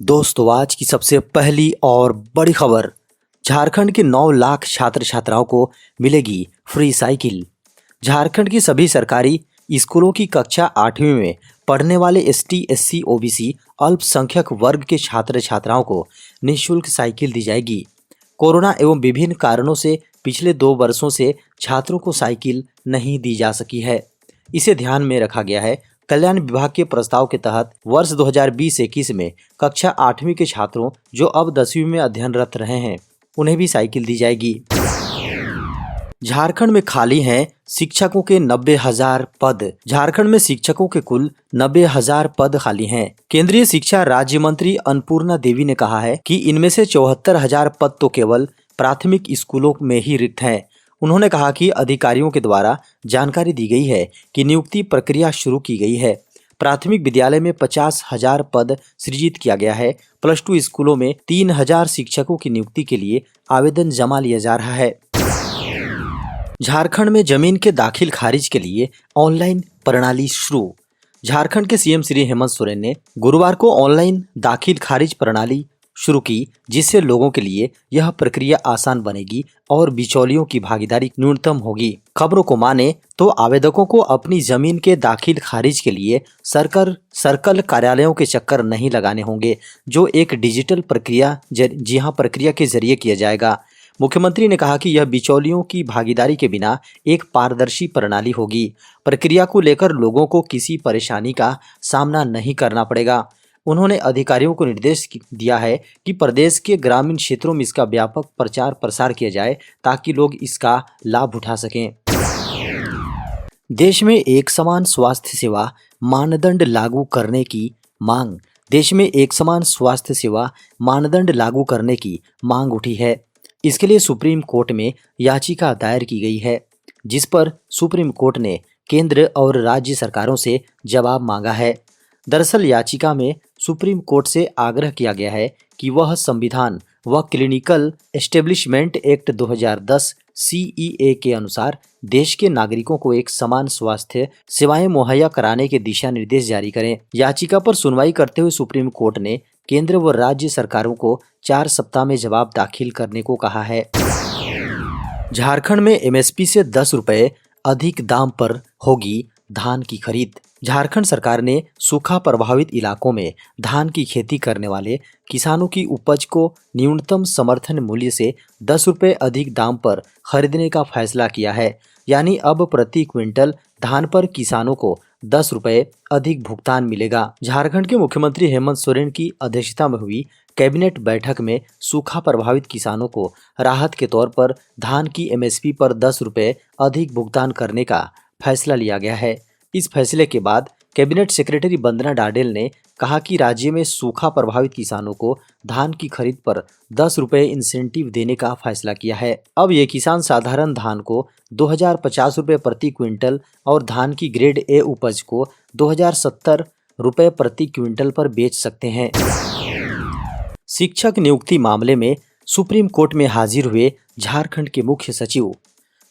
दोस्तों, आज की सबसे पहली और बड़ी खबर। झारखंड के 9 लाख छात्र छात्राओं को मिलेगी फ्री साइकिल। झारखंड की सभी सरकारी स्कूलों की कक्षा 8वीं में पढ़ने वाले एसटी, एससी, ओबीसी अल्पसंख्यक वर्ग के छात्र छात्राओं को निःशुल्क साइकिल दी जाएगी। कोरोना एवं विभिन्न कारणों से पिछले 2 वर्षों से छात्रों को साइकिल नहीं दी जा सकी है। इसे ध्यान में रखा गया है। कल्याण विभाग के प्रस्ताव के तहत वर्ष 2020-21 में कक्षा 8वीं के छात्रों जो अब 10वीं में अध्ययनरत रहे हैं, उन्हें भी साइकिल दी जाएगी। झारखंड में खाली हैं शिक्षकों के 90,000 पद। झारखंड में शिक्षकों के कुल 90,000 पद खाली हैं। केंद्रीय शिक्षा राज्य मंत्री अन्नपूर्णा देवी ने कहा है कि इनमें से 74,000 पद तो केवल प्राथमिक स्कूलों में ही रिक्त हैं। उन्होंने कहा कि अधिकारियों के द्वारा जानकारी दी गई है कि नियुक्ति प्रक्रिया शुरू की गई है। प्राथमिक विद्यालय में 50,000 पद सृजित किया गया है। +2 स्कूलों में 3,000 शिक्षकों की नियुक्ति के लिए आवेदन जमा लिया जा रहा है। झारखंड में जमीन के दाखिल खारिज के लिए ऑनलाइन प्रणाली शुरू। झारखंड के सीएम श्री हेमंत सोरेन ने गुरुवार को ऑनलाइन दाखिल खारिज प्रणाली शुरू की, जिससे लोगों के लिए यह प्रक्रिया आसान बनेगी और बिचौलियों की भागीदारी न्यूनतम होगी। खबरों को माने तो आवेदकों को अपनी जमीन के दाखिल खारिज के लिए सर्कल कार्यालयों के चक्कर नहीं लगाने होंगे, जो एक डिजिटल प्रक्रिया के जरिए किया जाएगा। मुख्यमंत्री ने कहा कि यह बिचौलियों की भागीदारी के बिना एक पारदर्शी प्रणाली होगी। प्रक्रिया को लेकर लोगों को किसी परेशानी का सामना नहीं करना पड़ेगा। उन्होंने अधिकारियों को निर्देश दिया है कि प्रदेश के ग्रामीण क्षेत्रों में इसका व्यापक प्रचार प्रसार किया जाए ताकि लोग इसका लाभ उठा सकें। देश में एक समान स्वास्थ्य सेवा मानदंड लागू करने की मांग। देश में एक समान स्वास्थ्य सेवा मानदंड लागू करने की मांग उठी है। इसके लिए सुप्रीम कोर्ट में याचिका दायर की गई है, जिस पर सुप्रीम कोर्ट ने केंद्र और राज्य सरकारों से जवाब मांगा है। दरअसल याचिका में सुप्रीम कोर्ट से आग्रह किया गया है कि वह संविधान व क्लिनिकल एस्टेब्लिशमेंट एक्ट 2010 CEA के अनुसार देश के नागरिकों को एक समान स्वास्थ्य सेवाएं मुहैया कराने के दिशा निर्देश जारी करें। याचिका पर सुनवाई करते हुए सुप्रीम कोर्ट ने केंद्र व राज्य सरकारों को 4 सप्ताह में जवाब दाखिल करने को कहा है। झारखंड में MSP से 10 रुपए अधिक दाम पर होगी धान की खरीद। झारखंड सरकार ने सूखा प्रभावित इलाकों में धान की खेती करने वाले किसानों की उपज को न्यूनतम समर्थन मूल्य से 10 रुपए अधिक दाम पर खरीदने का फैसला किया है। यानी अब प्रति क्विंटल धान पर किसानों को 10 रुपए अधिक भुगतान मिलेगा। झारखंड के मुख्यमंत्री हेमंत सोरेन की अध्यक्षता में हुई कैबिनेट बैठक में सूखा प्रभावित किसानों को राहत के तौर पर धान की MSP पर 10 रुपए अधिक भुगतान करने का फैसला लिया गया है। इस फैसले के बाद कैबिनेट सेक्रेटरी वंदना डाडेल ने कहा कि राज्य में सूखा प्रभावित किसानों को धान की खरीद पर 10 रुपए इंसेंटिव देने का फैसला किया है। अब ये किसान साधारण धान को 2,050 रुपए प्रति क्विंटल और धान की ग्रेड A उपज को 2,070 रुपए प्रति क्विंटल पर बेच सकते हैं। शिक्षक नियुक्ति मामले में सुप्रीम कोर्ट में हाजिर हुए झारखंड के मुख्य सचिव।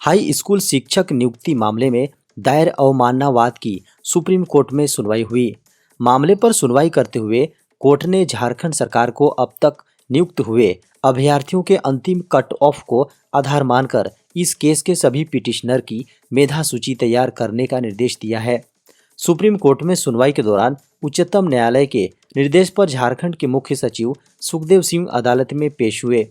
हाई स्कूल शिक्षक नियुक्ति मामले में दायर अवमानना वाद की सुप्रीम कोर्ट में सुनवाई हुई। मामले पर सुनवाई करते हुए कोर्ट ने झारखंड सरकार को अब तक नियुक्त हुए अभ्यर्थियों के अंतिम कट ऑफ को आधार मानकर इस केस के सभी पिटिशनर की मेधा सूची तैयार करने का निर्देश दिया है। सुप्रीम कोर्ट में सुनवाई के दौरान उच्चतम न्यायालय के निर्देश पर झारखंड के मुख्य सचिव सुखदेव सिंह अदालत में पेश हुए।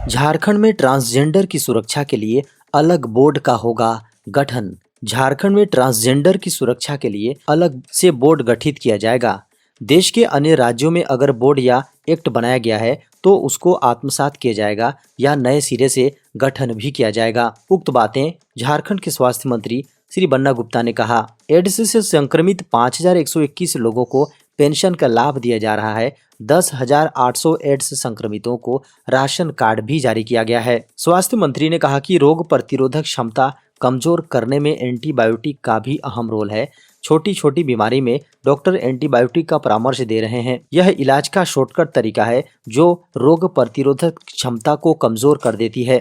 झारखंड में ट्रांसजेंडर की सुरक्षा के लिए अलग बोर्ड का होगा गठन। झारखंड में ट्रांसजेंडर की सुरक्षा के लिए अलग से बोर्ड गठित किया जाएगा। देश के अन्य राज्यों में अगर बोर्ड या एक्ट बनाया गया है तो उसको आत्मसात किया जाएगा या नए सिरे से गठन भी किया जाएगा। उक्त बातें झारखंड के स्वास्थ्य मंत्री श्री बन्ना गुप्ता ने कहा। एड्स से संक्रमित 5,121 लोगों को पेंशन का लाभ दिया जा रहा है। 10,800 एड्स संक्रमितों को राशन कार्ड भी जारी किया गया है। स्वास्थ्य मंत्री ने कहा कि रोग प्रतिरोधक क्षमता कमजोर करने में एंटीबायोटिक का भी अहम रोल है। छोटी छोटी बीमारी में डॉक्टर एंटीबायोटिक का परामर्श दे रहे हैं। यह इलाज का शॉर्टकट तरीका है जो रोग प्रतिरोधक क्षमता को कमजोर कर देती है।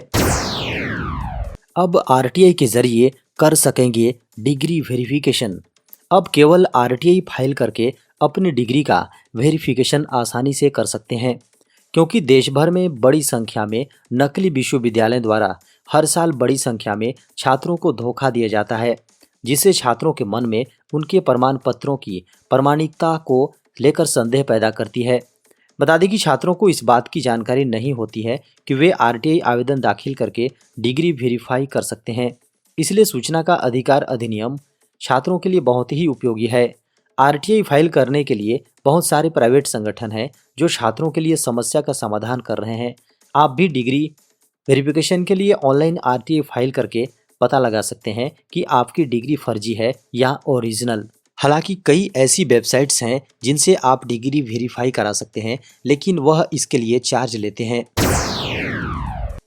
अब RTI के जरिए कर सकेंगे डिग्री वेरिफिकेशन। अब केवल RTI फाइल करके अपनी डिग्री का वेरिफिकेशन आसानी से कर सकते हैं, क्योंकि देश भर में बड़ी संख्या में नकली विश्वविद्यालयों द्वारा हर साल बड़ी संख्या में छात्रों को धोखा दिया जाता है, जिससे छात्रों के मन में उनके प्रमाण पत्रों की प्रामाणिकता को लेकर संदेह पैदा करती है। बता दें कि छात्रों को इस बात की जानकारी नहीं होती है कि वे आरटीआई आवेदन दाखिल करके डिग्री वेरीफाई कर सकते हैं। इसलिए सूचना का अधिकार अधिनियम छात्रों के लिए बहुत ही उपयोगी है। आरटीआई फाइल करने के लिए बहुत सारे प्राइवेट संगठन हैं जो छात्रों के लिए समस्या का समाधान कर रहे हैं। आप भी डिग्री वेरिफिकेशन के लिए ऑनलाइन आरटीआई फाइल करके पता लगा सकते हैं कि आपकी डिग्री फर्जी है या ओरिजिनल। हालांकि कई ऐसी वेबसाइट्स हैं जिनसे आप डिग्री वेरीफाई करा सकते हैं, लेकिन वह इसके लिए चार्ज लेते हैं।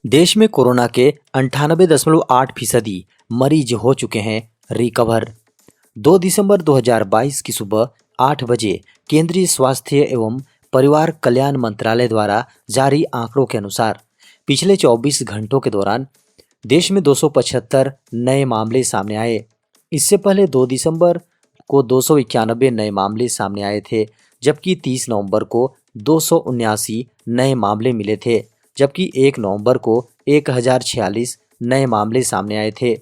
देश में कोरोना के 98.8% मरीज हो चुके हैं रिकवर। 2 दिसंबर 2022 की सुबह 8 बजे केंद्रीय स्वास्थ्य एवं परिवार कल्याण मंत्रालय द्वारा जारी आंकड़ों के अनुसार पिछले 24 घंटों के दौरान देश में 275 नए मामले सामने आए। इससे पहले 2 दिसंबर को 291 नए मामले सामने आए थे, जबकि 30 नवंबर को 279 नए मामले मिले थे, जबकि 1 नवंबर को 1046 नए मामले सामने आए थे।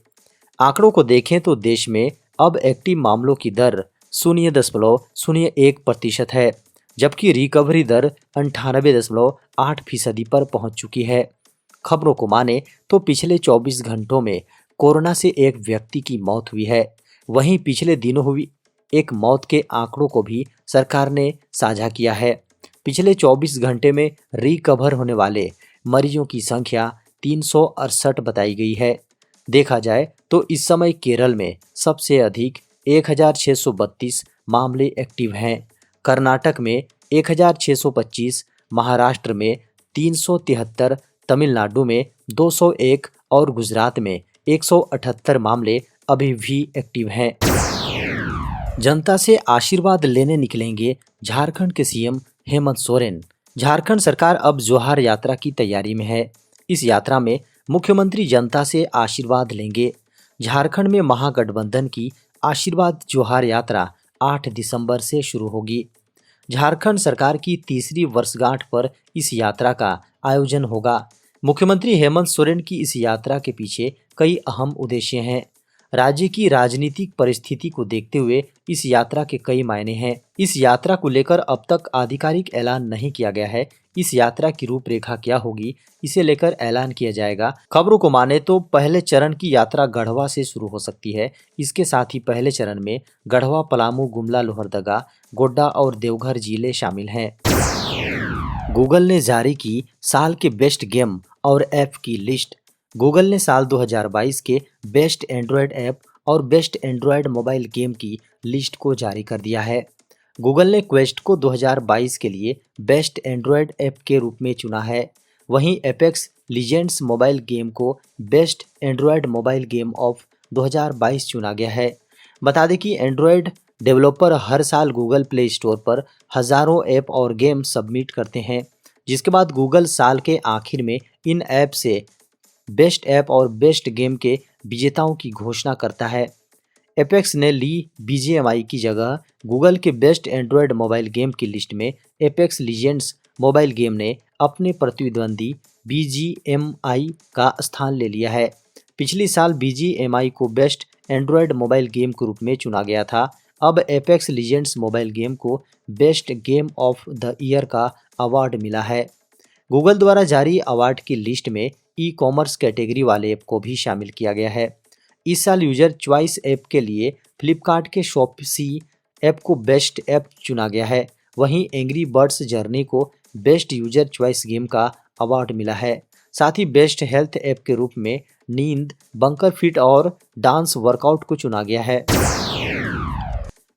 आंकड़ों को देखें तो देश में अब एक्टिव मामलों की दर 0.01% है, जबकि रिकवरी दर 98.8% पर पहुंच चुकी है। खबरों को माने तो पिछले 24 घंटों में कोरोना से एक व्यक्ति की मौत हुई है। वहीं पिछले दिनों हुई एक मौत के आंकड़ों को भी सरकार ने साझा किया है। पिछले 24 घंटे में रिकवर होने वाले मरीजों की संख्या 368 बताई गई है। देखा जाए तो इस समय केरल में सबसे अधिक 1632 मामले एक्टिव हैं, कर्नाटक में 1625, महाराष्ट्र में 373, तमिलनाडु में 201 और गुजरात में 178 मामले अभी भी एक्टिव हैं। जनता से आशीर्वाद लेने निकलेंगे झारखंड के सीएम हेमंत सोरेन। झारखंड सरकार अब जोहार यात्रा की तैयारी में है। इस यात्रा में मुख्यमंत्री जनता से आशीर्वाद लेंगे। झारखंड में महागठबंधन की आशीर्वाद जोहार यात्रा 8 दिसंबर से शुरू होगी। झारखंड सरकार की तीसरी वर्षगांठ पर इस यात्रा का आयोजन होगा। मुख्यमंत्री हेमंत सोरेन की इस यात्रा के पीछे कई अहम उद्देश्य हैं। राज्य की राजनीतिक परिस्थिति को देखते हुए इस यात्रा के कई मायने हैं। इस यात्रा को लेकर अब तक आधिकारिक ऐलान नहीं किया गया है। इस यात्रा की रूपरेखा क्या होगी, इसे लेकर ऐलान किया जाएगा। खबरों को माने तो पहले चरण की यात्रा गढ़वा से शुरू हो सकती है। इसके साथ ही पहले चरण में गढ़वा, पलामू, गुमला, लोहरदगा, गोड्डा और देवघर जिले शामिल हैं। गूगल ने जारी की साल के बेस्ट गेम और ऐप की लिस्ट। गूगल ने साल 2022 के बेस्ट एंड्रॉयड ऐप और बेस्ट एंड्रॉयड मोबाइल गेम की लिस्ट को जारी कर दिया है। गूगल ने क्वेस्ट को 2022 के लिए बेस्ट एंड्रॉयड ऐप के रूप में चुना है। वहीं एपेक्स लीजेंड्स मोबाइल गेम को best Android mobile game of 2022 चुना गया है। बता दें कि एंड्रॉयड डेवलपर हर साल गूगल प्ले स्टोर पर हज़ारों ऐप और गेम सबमिट करते हैं, जिसके बाद गूगल साल के आखिर में इन ऐप से बेस्ट ऐप और बेस्ट गेम के विजेताओं की घोषणा करता है। एपेक्स ने ली BGMI की जगह। गूगल के बेस्ट एंड्रॉयड मोबाइल गेम की लिस्ट में एपेक्स लीजेंड्स मोबाइल गेम ने अपने प्रतिद्वंदी BGMI का स्थान ले लिया है। पिछली साल BGMI को बेस्ट एंड्रॉयड मोबाइल गेम के रूप में चुना गया था। अब एपेक्स लीजेंड्स मोबाइल गेम को best game of the year का अवार्ड मिला है। गूगल द्वारा जारी अवार्ड की लिस्ट में ई-कॉमर्स कैटेगरी वाले ऐप को भी शामिल किया गया है। इस साल यूजर चॉइस ऐप के लिए फ्लिपकार्ट के शॉपसी ऐप को बेस्ट ऐप चुना गया है। वहीं एंग्री बर्ड्स जर्नी को बेस्ट यूजर चॉइस गेम का अवार्ड मिला है। साथ ही बेस्ट हेल्थ ऐप के रूप में नींद, बंकर फिट और डांस वर्कआउट को चुना गया है।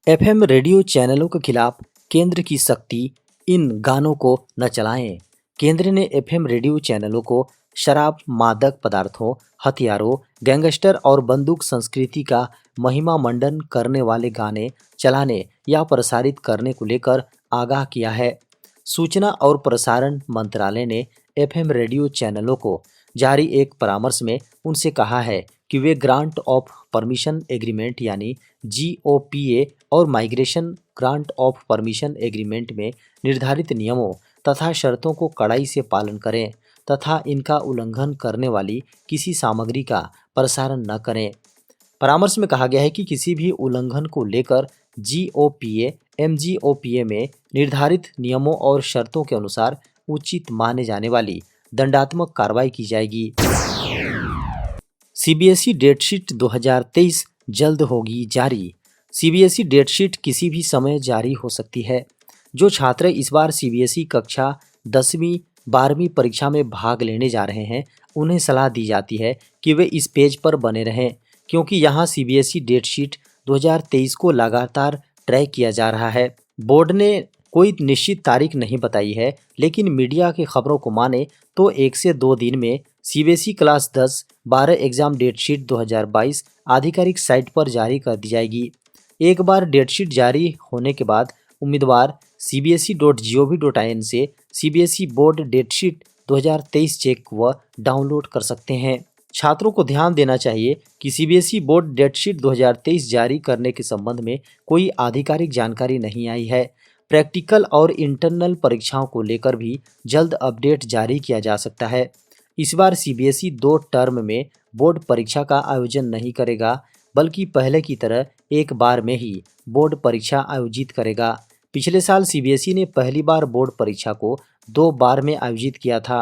FM रेडियो चैनलों के खिलाफ केंद्र की सख्ती, इन गानों को न चलाएं। केंद्र ने FM रेडियो चैनलों को शराब, मादक पदार्थों, हथियारों, गैंगस्टर और बंदूक संस्कृति का महिमा मंडन करने वाले गाने चलाने या प्रसारित करने को लेकर आगाह किया है। सूचना और प्रसारण मंत्रालय ने FM रेडियो चैनलों को जारी एक परामर्श में उनसे कहा है कि वे ग्रांट ऑफ परमिशन एग्रीमेंट यानी GOPA और migration grant of permission agreement में निर्धारित नियमों तथा शर्तों को कड़ाई से पालन करें तथा इनका उल्लंघन करने वाली किसी सामग्री का प्रसारण न करें। परामर्श में कहा गया है कि किसी भी उल्लंघन को लेकर GOPA MGOPA में निर्धारित नियमों और शर्तों के अनुसार उचित माने जाने वाली दंडात्मक कार्रवाई की जाएगी। CBSE डेटशीट 2023 जल्द होगी जारी। CBSE डेटशीट किसी भी समय जारी हो सकती है। जो छात्र इस बार CBSE कक्षा 10वीं 12वीं परीक्षा में भाग लेने जा रहे हैं, उन्हें सलाह दी जाती है कि वे इस पेज पर बने रहें, क्योंकि यहाँ CBSE डेटशीट 2023 को लगातार ट्रैक किया जा रहा है। बोर्ड ने कोई निश्चित तारीख नहीं बताई है, लेकिन मीडिया की खबरों को माने तो 1 से 2 दिन में CBSE क्लास 10-12 एग्जाम डेटशीट 2022 आधिकारिक साइट पर जारी कर दी जाएगी। एक बार डेटशीट जारी होने के बाद उम्मीदवार cbse.gov.in से CBSE बोर्ड डेटशीट 2023 चेक व डाउनलोड कर सकते हैं। छात्रों को ध्यान देना चाहिए कि CBSE बोर्ड डेटशीट 2023 जारी करने के संबंध में कोई आधिकारिक जानकारी नहीं आई है। प्रैक्टिकल और इंटरनल परीक्षाओं को लेकर भी जल्द अपडेट जारी किया जा सकता है। इस बार CBSE 2 टर्म में बोर्ड परीक्षा का आयोजन नहीं करेगा, बल्कि पहले की तरह एक बार में ही बोर्ड परीक्षा आयोजित करेगा। पिछले साल CBSE ने पहली बार बोर्ड परीक्षा को 2 बार में आयोजित किया था।